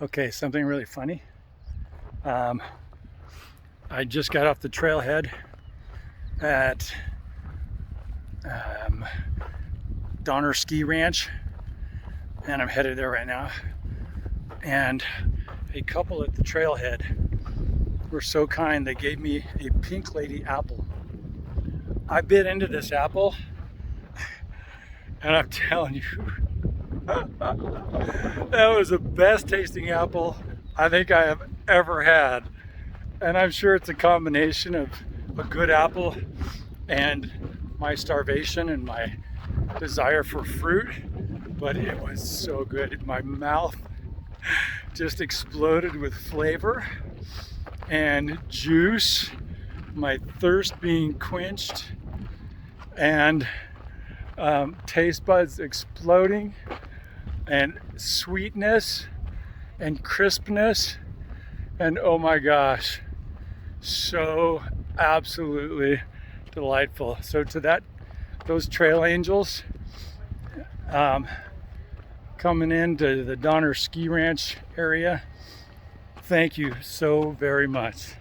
Okay, something really funny. I just got off the trailhead at Donner Ski Ranch, and I'm headed there right now. And a couple at the trailhead were so kind, they gave me a pink lady apple. I bit into this apple, and I'm telling you, that was the best tasting apple I think I have ever had. And I'm sure it's a combination of a good apple and my starvation and my desire for fruit, but it was so good. My mouth just exploded with flavor and juice, my thirst being quenched, and taste buds exploding, and sweetness and crispness, and oh my gosh, so absolutely delightful. So to those trail angels coming into the Donner Ski Ranch area, thank you so very much.